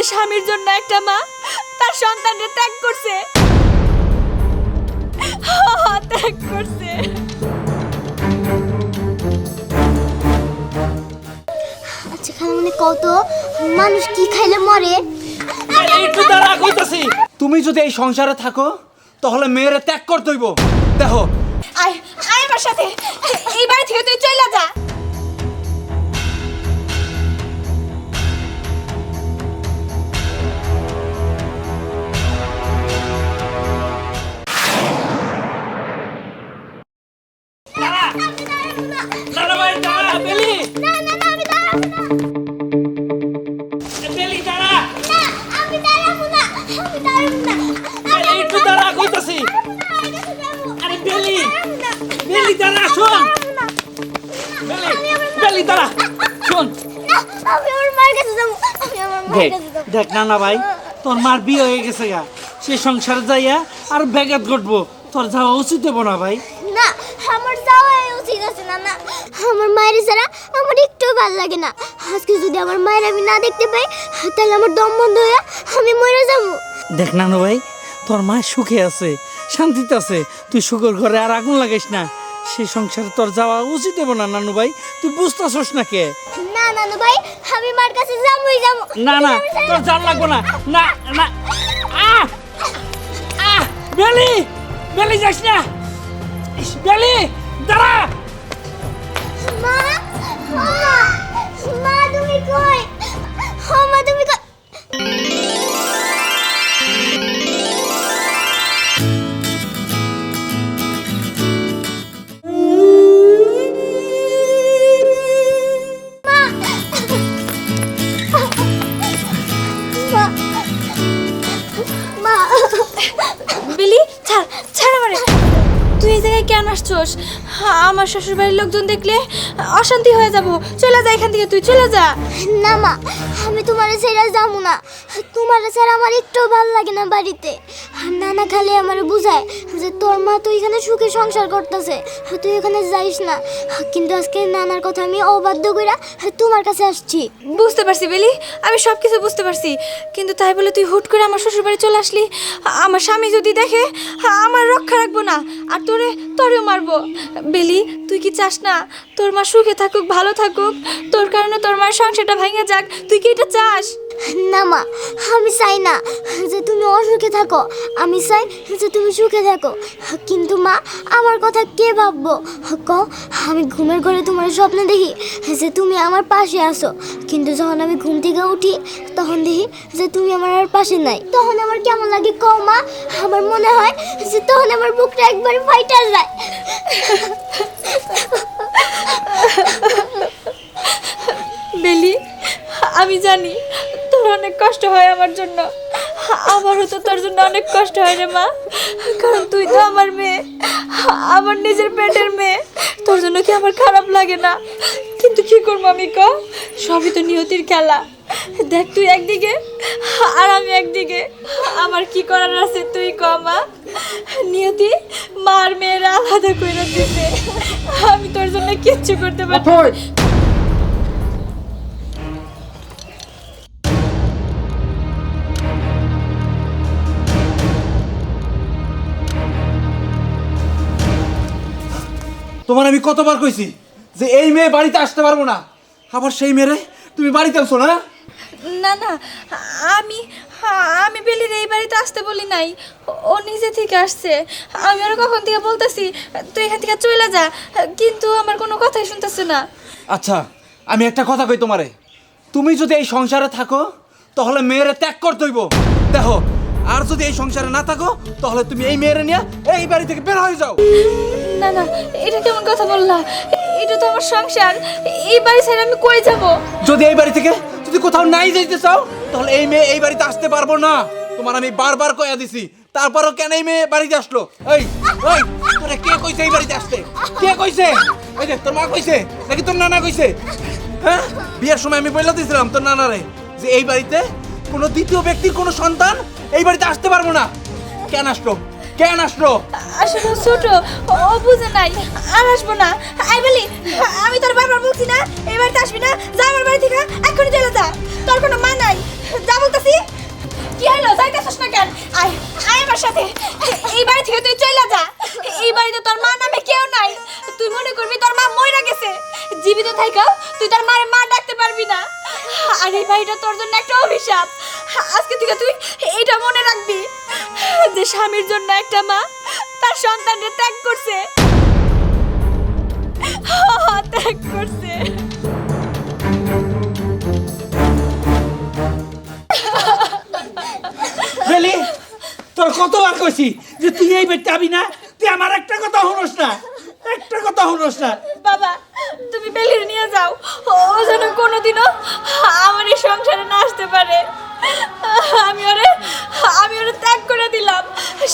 যে স্বামীর জন্য একটা মা তার সন্তানকে ত্যাগ করছে, ত্যাগ করছে। আচ্ছা খালামণি, কত মানুষ কি খাইলে মরে? একটু দাঁড়া কইতাছি। তুমি যদি এই সংসারে থাকো তাহলে মেয়েরে ত্যাগ করতে হইব। দেখো, আয় আয় আমার সাথে, এই বাড়ি থেকে তুই চলে যা। দাঁড়া ভাই, দাঁড়া। বেলি, না না না, আমি দাঁড়াবো না। বেলি দাঁড়া। আমি দাঁড়াবো না, আমি দাঁড়াবো না। একটু দাঁড়া কইতাছি। আরে বেলি, বেলি দাঁড়া, শোন। বেলি, বেলি দাঁড়া, শোন। আমি আমার মায়ের কাছে যাবো, আমি আমার মায়ের কাছে যাবো। দেখ না ভাই, তোর মার বিয়ে হয়ে গেছে গা, সে সংসারে যাইয়া আর ব্যাঘাত ঘটবো। তোর যাওয়া উচিত হবো না ভাই। না, আমার যাওয়াই উচিত আছে না। না, আমার মায়ের ছাড়া আমার একটু ভালো লাগে না। আজকে যদি আমার মায়ের আমি না দেখতে পাই, তাহলে আমার দম বন্ধ হয়ে আমি মরে যাবো। দেখ নানু ভাই, তোর মা সুখে আছে, শান্তিতে আছে। তুই সুখের ঘরে আর আগুন লাগাইস না। সেই সংসারে তোর যাওয়া উচিত হবো না নানু ভাই। তুই বুঝতেছস না কে? না নানু ভাই, আমি মার কাছে যাবোই যাবো। না না, তোর জান লাগবো না। না না, আহ আহ, বেলি, বেলি যাস না। বেলি দাঁড়া। মা, মা, মা তুমি কই? ও মা তুমি কই? মা, মা, বেলি, ছাড় ছাড় আমারে। তুই এই জায়গায় কেন আসছস? আমার শ্বশুর বাড়ির লোকজন দেখলে অশান্তি হয়ে যাব। চলে যা এখান থেকে, তুই চলে যা। না মা, আমি তোমার ছেড়ে যাবো না। তোমার ছাড়া আমার একটু ভালো লাগে না বাড়িতে। নানা খালি আমার বুঝায় যে তোর মা তো এখানে সুখে সংসার করতেছে, তুই এখানে যাইস না। কিন্তু আজকে নানার কথা আমি অবাধ্য কইরা তোমার কাছে আসছি। বুঝতে পারছি বেলি, আমি সব কিছু বুঝতে পারছি। কিন্তু তাই বলে তুই হুট করে আমার শ্বশুর বাড়ি চলে আসলি। আমার স্বামী যদি দেখে আমার রক্ষা রাখবো না, আর তোরেও মারবো। বেলি, তুই কি চাস না তোর মা সুখে থাকুক, ভালো থাকুক? তোর কারণে তোর মায়ের সংসারটা ভেঙে যাক, তুই কি এটা চাস? না মা, আমি চাই না যে তুমি অসুখে থাকো, আমি চাই যে তুমি সুখে থাকো। কিন্তু মা, আমার কথা কে ভাববো কও? আমি ঘুমের ঘরে তোমার স্বপ্নে দেখি যে তুমি আমার পাশে আসো, কিন্তু যখন আমি ঘুম থেকে উঠি তখন দেখি যে তুমি আমার আর পাশে নাই। তখন আমার কেমন লাগে কও মা? আমার মনে হয় যে তখন আমার বুকটা একবারে ফাইটা যায়। বেলি, আমি জানি তোর অনেক কষ্ট হয় আমার জন্য। আমারও তো তোর জন্য অনেক কষ্ট হয় রে মা, কারণ তুই তো আমার মেয়ে, আমার নিজের পেটের মেয়ে। তোর জন্য কি আমার খারাপ লাগে না? কিন্তু কি করবো আমি, ক? সবই তো নিয়তির খেলা। দেখ, তুই একদিকে আর আমি একদিকে, আমার কি করার আছে তুই ক মা? নিয়তি মার মেয়েরা আলাদা করে দিতে, আমি তোর জন্য কিচ্ছু করতে পারি না। তোমার আমি কতবার কইছি যে এই মেয়ে বাড়িতে আসতে পারবো না, আবার সেই মেয়ে তুমি বাড়িতে আনছো না? না না, আমি আমি বেলির এই বাড়িতে আসতে বলি নাই, ও নিজে থেকে আসছে। আমি ওর কখন থেকে বলতেছি তুই এখান থেকে চলে যা, কিন্তু আমার কোনো কথাই শুনতেছে না। আচ্ছা, আমি একটা কথা কই তোমারে, তুমি যদি এই সংসারে থাকো তাহলে মেয়েরে ত্যাগ করতে হইব। দেখো, আর যদি এই সংসারে না থাকো তাহলে তুমি এই মেয়েরে নিয়ে এই বাড়ি থেকে বের হয়ে যাও। না না, এটা কেমন কথা বললা? এটা তো আমার সংসার, এই বাড়ি ছেড়ে আমি কই যাব? যদি এই বাড়ি থেকে যদি কোথাও নাই যাইতে চাও তাহলে এই মেয়ে এই বাড়িতে আসতে পারবো না। তোমার আমি বারবার কইয়া দিছি, তারপরও কেন এই মেয়ে বাড়িতে আসলো? এই এই, তোরে কে কইছে এই বাড়িতে আসতে? কে কইছে? এই যে তোর মা কইছে নাকি তোর নানা কইছে? হ্যাঁ, বিয়ের সময় আমি বলে দিয়েছিলাম তোর নানারে যে এই বাড়িতে কোনো দ্বিতীয় ব্যক্তির কোনো সন্তান এই বাড়িতে আসতে পারবো না। কেন আসলো? কেন আসলো? আসলে ছোট, ও বুঝে নাই, আর আসবো না। আই বলি, আমি তোর বারবার বলছি না এই বাড়িতে আসবি না, যা আমার বাড়ি থেকে এক্ষুনি চলে যা। তোর কোনো মা নাই, যা বলতেছি থাইকাও তুই তার মারে মা ডাকতে পারবি না। আর এই বাড়িটা তোর জন্য একটা অভিশাপ। আজকে থেকে তুই এটা মনে রাখবি যে স্বামীর জন্য একটা মা তার সন্তানকে ত্যাগ করছে, ত্যাগ করছে। বেলি, তোর কতবার কইছি যে তুই এই বাড়িতে আবি না, তুই আমার একটা কথা শুনোস না, একটা কথা শুনোস না। বাবা তুমি বেলির নিয়ে যাও, ও যেন কোনোদিনও আমার এই সংসারে না আসতে পারে। আমি ওরে ত্যাগ করে দিলাম,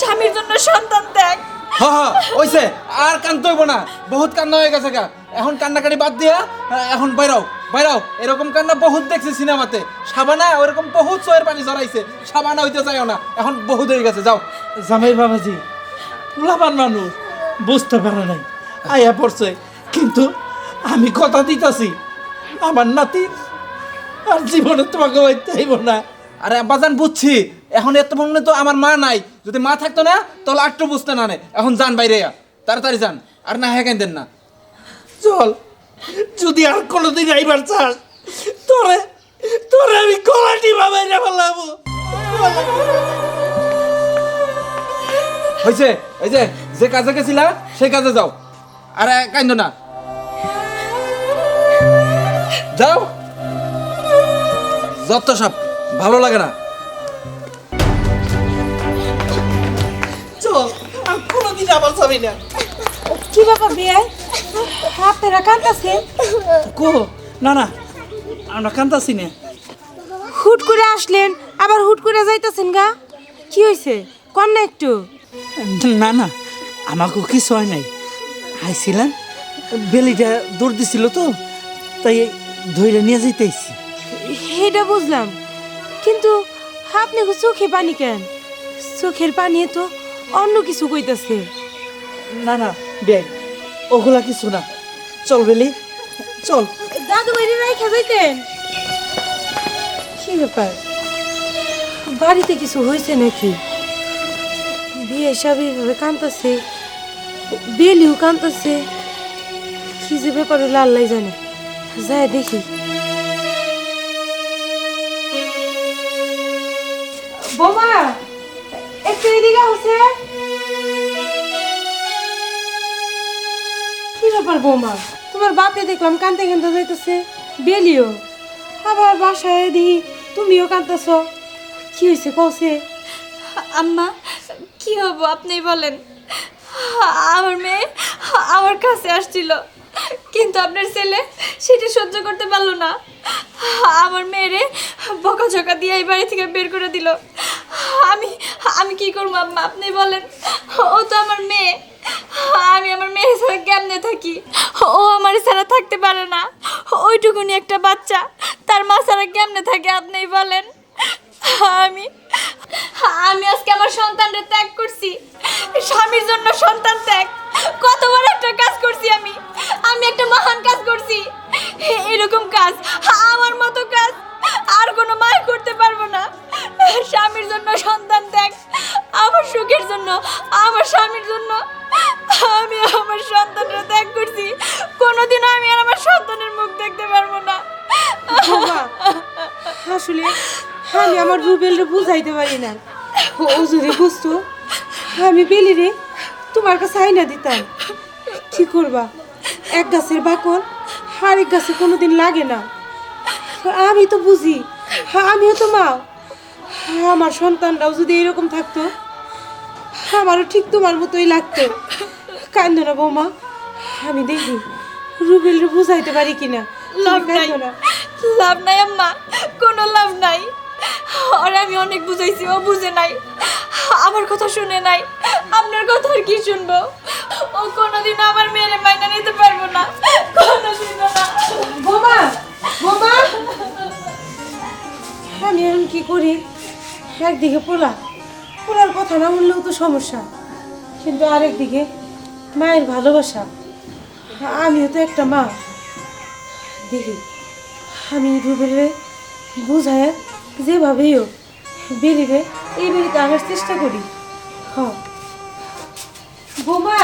স্বামীর জন্য সন্তান ত্যাগ। হ্যাঁ হ্যাঁ ওইছে, আর কান্দতে হইব না, বহুত কান্না হয়ে গেছে গা। এখন কান্নাকাটি বাদ দিয়া এখন বাইরাও বাইরাও। এরকম কান্না বহুত দেখছি সিনেমাতে। সাবানা ওরকম বহুত চোয়ের পানি জড়াইছে, সাবানা হইতে যাইও না, এখন বহুত হয়ে গেছে, যাও। জামাই বাবাজি লাভান মানুষ বুঝতে পারে নাই, আয়া পড়ছে। কিন্তু আমি কথা দিতেছি আমার নাতি আর জীবনে তোমাকে হইতে হইব না। আরে আব্বাজান বুঝছি, এখন এত মনে তো আমার মা নাই, যদি মা থাকতো না তাহলে একটু বুঝতে না নে। এখন যান বাইরে, তাড়াতাড়ি যান, আর না হ্যাঁ দেন না। চল, যদি আর কোনোদিন আইবার চাস তোরে তোরে আমি গলাটি ভাবে বললাম। হয়েছে, এই যে যে কাজে গেছিলা সেই কাজে যাও, আর কাইন্দ না, যাও। যত সব ভালো লাগে না। চল, আর কোনোদিন আবার যাবি না। কি বাবা বিয়ে আপনারা কান্দাছে? কো না না, আমরা কান্দাছি না। হুট করে আসলেন আবার হুট করে যাইতেছেন গা, কি হয়েছে কন না একটু? না না, আমাকে কিছু হয় নাই। আইছিলাম, বেলিটা দৌড় দিছিল তো, তাই ধইরে নিয়ে যাইতেছি। এটা বুঝলাম, কিন্তু আপনি চোখে পানি কেন? চোখের পানি তো অন্য কিছু কইতাছে। না না বে, ওগুলা কিছু না। চল বেলি, চল। দাদু বাইরে রাইখা যাইতেন। কি ব্যাপার, বাড়িতে কিছু হয়েছে নাকি? বিয়ে স্বাভাবিকভাবে কাঁদতেছে, বেলিও কাঁদতেছে, কি যে ব্যাপার হলো আল্লাহ জানে। যায় দেখি। বোমা একটু এদিকে হচ্ছে। কি ব্যাপার বৌমা, তোমার বাপে দেখলাম কান্দতে কান্দতে যাইতেছে, বেলিও আবার বাসায় দেখি তুমিও কাঁদতেছ, কি হয়েছে কওছে? আম্মা কি হবো আপনি বলেন। আমার মেয়ে আমার কাছে আসছিল, কিন্তু আপনার ছেলে সেটা সহ্য করতে পারলো না। আমার মেয়েরে বকাঝকা দিয়ে এই বাড়ি থেকে বের করে দিল। আমি আমি কি করবো আম্মা আপনি বলেন। ও তো আমার মেয়ে, আমি আমার মেয়ে ছাড়া কেমনে থাকি? ও আমার ছাড়া থাকতে পারে না, ওইটুকুনি একটা বাচ্চা তার মা ছাড়া কেমনে থাকে আপনি বলেন। আমি আমি আজকে আমার সন্তানরে ত্যাগ করছি, স্বামীর জন্য সন্তান ত্যাগ, কত বড় একটা কাজ করছি। আমি আমি একটা মহান কাজ করছি। এরকম কাজ, আমার মতো কাজ আর কোনো মা করতে পারবো না। স্বামীর জন্য সন্তান ত্যাগ, আমার সুখের জন্য, আমার স্বামীর জন্য আমি আমার সন্তানরে ত্যাগ করছি। কোনোদিনও আমি আর আমার সন্তানের মুখ দেখতে পারবো না। বাবা আসলে আমি আমার রুবেলরে বুঝাইতে পারি না। ও যদি বুঝতো আমি বেলিরে তোমার কাছে আইনা দিতাম। কি করবা, এক গাছের বাকল আরেক গাছে কোনোদিন লাগে না। আমি তো বুঝি, আমিও তো মা। আমার সন্তানরাও যদি এরকম থাকতো আমারও ঠিক তোমার মতোই লাগতো। কান্দো না বৌমা, আমি দেখি রুবেলরে বুঝাইতে পারি কিনা। লাভ নাই, কান্দো না। লাভ নাই আম্মা, কোনো লাভ নাই। আরে আমি অনেক বুঝাইছি, ও বুঝে নাই, আমার কথা শুনে নাই। আপনার কথা আর কি শুনবো? ও কোনোদিন আমার মেয়েরে মাইনা নিতে পারবো না, কোনোদিনও না। বোমা বোমা, আমি এখন কি করি? একদিকে পোলার কথা না বললেও তো সমস্যা, কিন্তু আরেকদিকে মায়ের ভালোবাসা। আমিও তো একটা মা। দেখি আমি রুবেলে বুঝায় যেভাবেই হোক বেরিবে এই বাড়িতে আনার চেষ্টা করি। হ্যাঁ বোমা,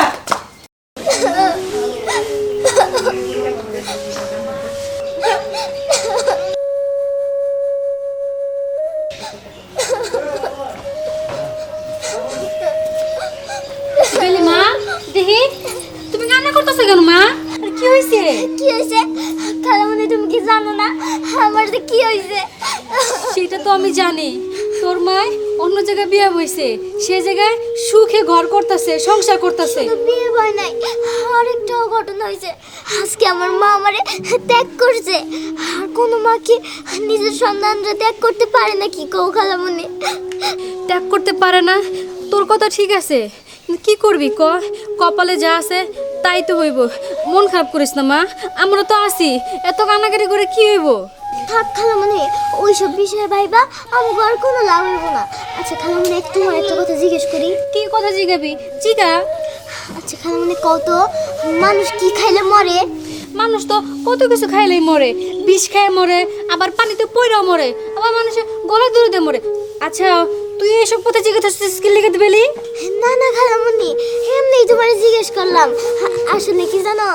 বেলি মা দেখি তুমি কান্না করতেছো কেন মা? আর কি হয়েছে? কি হয়েছে খালামণি, তুমি কি জানো না আমার যে কি হয়েছে? সেটা তো আমি জানি, তোর মা অন্য জায়গায় বিয়ে হয়েছে, সে জায়গায় সুখে ঘর করতেছে, সংসার করতেছে। তো বিয়ে হয় নাই, আরেকটাও ঘটনা হয়েছে। আজকে আমার মা আমারে ত্যাগ করছে। আর কোনো মা কি নিজের সন্তানরা ত্যাগ করতে পারে না? কি কও খালামণি? ত্যাগ করতে পারে না, তোর কথা ঠিক আছে, কিন্তু কি করবি ক? কপালে যা আছে তাই তো হইব। মন খারাপ করিস না মা, আমরা তো আছি, এত কান্নাকাটি করে কি হইব? থাক খালামণি, ওইসব বিষয়ে ভাইবা আমাকে আর কোনো লাভ হইব না। আচ্ছা খালামণি, একটু তোমার একটা কথা জিজ্ঞেস করি। কি কথা জিগাবি? জিগা। আচ্ছা খালামণি, কত মানুষ কি খাইলে মরে? মানুষ তো কত কিছু খাইলেই মরে, বিষ খায় মরে, আবার পানিতে পইরাও মরে, আবার মানুষের গলা দড়িতে মরে। আচ্ছা তুই এসব কথা জিজ্ঞাসা কি লিখে দিবি? না না খালামণি, এমনিই তোমার জিজ্ঞেস করলাম। আসলে কি জানো,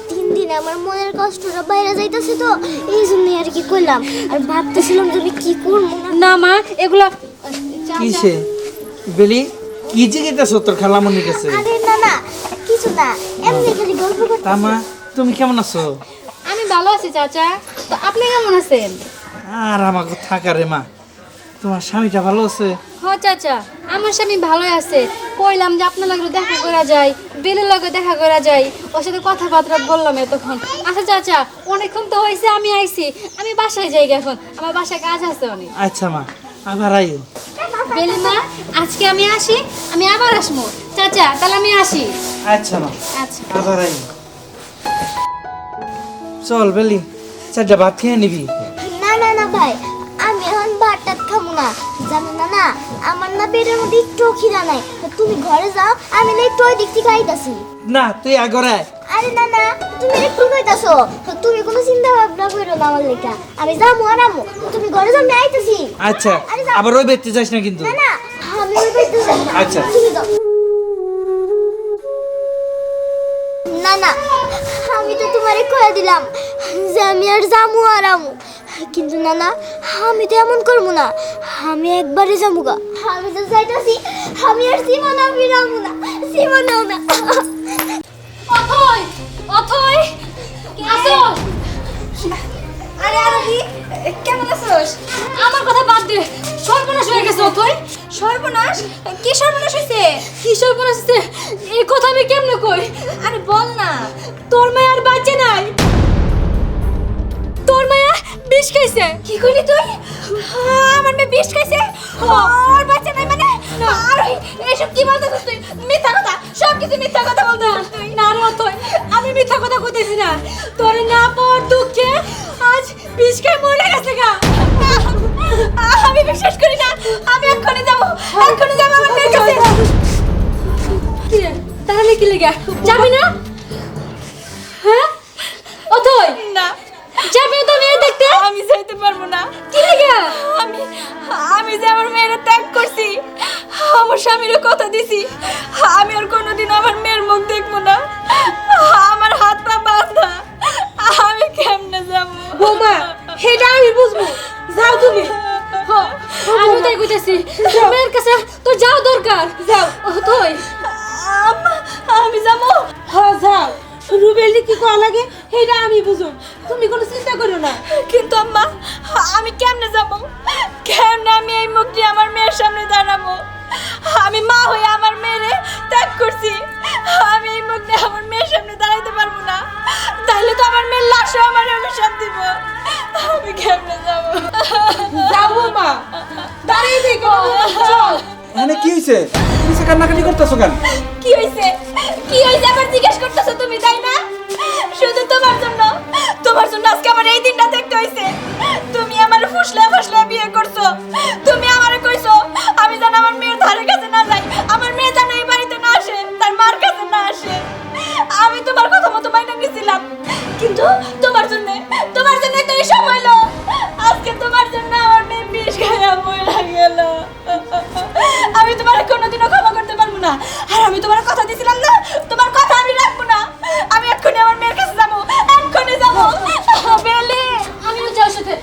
দিন দিন আমার মনের কষ্টটা বাইরে যাইতেছে, তো এই জন্যই আর কি করলাম। আর ভাবতেছিলাম যে আমি কি করবো না। না মা, এগুলা কিসে বেলি, কি জিজ্ঞেস তোর খালামণির কাছে? আরে না না, কিছু না, এমনি খালি গল্প করতে। তামা তুমি কেমন আছো? আমি ভালো আছি চাচা, তো আপনি কেমন আছেন? আর আমাকে থাকা রে মা, তোমার স্বামীটা ভালো আছে? হ চাচা, আমার স্বামী ভালোই আছে। কইলাম যে আপনার লগে দেখা করা যায়, বেলের লগে দেখা করা যায়, ওর সাথে কথাবার্তা বললাম এতক্ষণ। আচ্ছা চাচা, অনেকক্ষণ তো হয়েছে, আমি আইছি, আমি বাসায় যাই এখন, আমার বাসায় কাজ আছে অনেক। আচ্ছা মা, আবার আইও। বেলি মা, আজকে আমি আসি, আমি আবার আসবো। চাচা তাহলে আমি আসি। আচ্ছা মা, আচ্ছা। আবার আইও। চল বেলি, চারটা ভাত খেয়ে নিবি? না না না ভাই, আমি এখন ভাতটা খাবো না। জানো না না, আমার না পেটের মধ্যে একটু খিদা নাই। তুমি ঘরে যাও, আমি না একটু ওই দিক থেকে আইতাছি। না তুই আগরে আয়। আরে না না, তুমি এটা কি কইতাছো? তুমি কোনো চিন্তা ভাবনা করো না আমার লেখা। আমি যাবো আর আমো, তুমি ঘরে যাও, আমি আইতাছি। আচ্ছা, আরে যাও। আবার ওই ব্যক্তি যাস না কিন্তু। না না, আমি ওই বাড়িতে যাবো না। আচ্ছা। তুমি যাও। না না, আমি তো তোমারে কয়ে দিলাম যে আমি আর যাবো আর আমো, কিন্তু না না, আমি তো এমন করবো না। আমি একবারে যাবো গা। আমি তো চাইতাছি আমি আর জীবন আমি যাবো না, জীবনেও না। অথই, অথই, আসো। আরে আরবি, কেমন আছোস? আমার কথা বাদ দে, সর্বনাশ হয়ে গেছে অথই। সর্বনাশ? কি সর্বনাশ হয়েছে? কি সর্বনাশ হয়েছে? এই কথা আমি কেমনে কই? আরে বল না। তোর মায়া আর বাঁচে নাই, তোর মায়া বিষ খাইছে। কি কইলি তুই? আমার মেয়ে বিষ খাইছে? আর বাচ্চা নাই মানে? আর এসব কি বলতেছিস তুই? মিথ্যা কথা, সব কিছু মিথ্যা কথা বলতেছিস তুই। না রে অথই, আমি মিথ্যা কথা কইতেছি না, তোর না পাওয়ার দুঃখে আজ বিষ খাই মরে গেছে গা। আমি বিশ্বাস করি না। আমি এক্ষুনি যাবো, এক্ষুনি যাবো আমার মেয়ের কাছে। কি রে, তাহলে কি লেগে যাবি না? হ্যাঁ অথই, না, যাবি তো মেয়ে দেখতে? আমি যাইতে পারবো না। কি লেগে? আমি আমি যে আমার মেয়ের ত্যাগ করছি, আমার স্বামীরও কথা দিছি, আমি আর কোনোদিন আমার মেয়ের মুখ দেখবো না। আমার হাত পা বাঁধা, আমি কেমনে যাবো? বৌমা, সেটা আমি বুঝবো, যাও তুমি। আমি তাই কইতেছি, তোর মেয়ের কাছে তোর যাও দরকার। যাও। অথই, আম্মা, আমি যাবো। হ্যাঁ যাও, রুবেলি কি করা লাগে সেটা আমি বুঝুম, তুমি কোনো চিন্তা করো না। কিন্তু আম্মা, আমি কেমনে যাব? কেমনে আমি এই মুখ দিয়ে আমার মেয়ের সামনে দাঁড়াবো? আমি মা হয়ে আমার মেয়েরে ত্যাগ করছি, আমি এই মুখ দিয়ে আমার মেয়ের সামনে দাঁড়াইতে পারবো না। তাইলে তো আমার মেয়ের লাশও আমার অভিশাপ দিব। আমি কেমনে যাব? যাও বৌমা, দাঁড়িয়ে দেখো, চল। এখানে কি হয়েছে? তুমি সে কান্নাকাটি করতেছো কেন? কি হয়েছে? কি হয়েছে আবার জিজ্ঞেস করতেছো তুমি, তাই না? শুধু তোমার জন্য আজকে আমার এই দিনটা দেখতে হয়েছে। তুমি আমার ফুসলা ফুসলা বিয়ে করছো, তুমি আমারে কইছো আমি যেন আমার মেয়ের ধারে কাছে না যাই, আমার মেয়ে যেন এই বাড়িতে না আসে, তার মার কাছে না আসে। আমি তোমার কথা মতো মাইনা নিয়েছিলাম, কিন্তু তোমার জন্য তো এই সব হইলো। আজকে তোমার জন্য আমার মেয়ে বিষ খাইয়া মরে গেল। আমি তোমার কোনোদিনও ক্ষমা করতে পারবো না। আর আমি তোমার কথা দিয়েছিলাম না, তোমার কথা আমি রাখবো না। আমি এক্ষুনি আমার মেয়ের কাছে যাবো, এক্ষুনি যাবো। বেলি, আমিও যাওয়ার সাথে।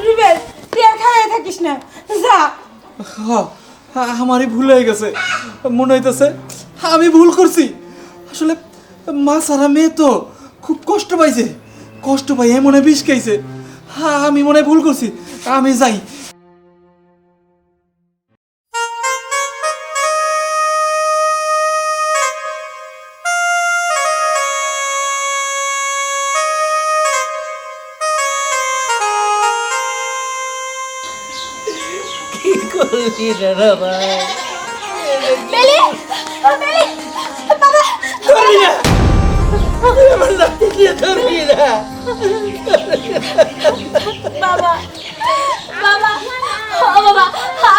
রুবেল, তুই আর খারাপ থাকিস না, যা। আমারই ভুল হয়ে গেছে, মনে হইতেছে আমি ভুল করছি। আসলে মা সারা মেয়ে তো খুব কষ্ট পাইছে, কষ্ট পাই মনে বিষ খাইছে। আমি মনে হয় ভুল করছি, আমি যাই। কি করবি রে ভাই? বেলি বেলি বাবা ধরবি না, আমার নাতিকে ধরবি না। বাবা বাবা ও বাবা,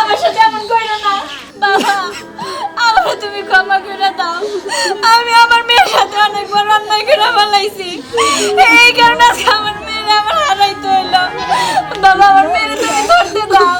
আমার সাথে এমন করো না বাবা, আমার তুমি ক্ষমা করে দাও। আমি আমার মেয়ের সাথে অনেকবার অন্যায় করে ফেলাইছি, এই কারণে আজকে আমার মেয়ের আমার হারাইতে হইলো। বাবা আমার মেয়ের তুমি ধরতে দাও।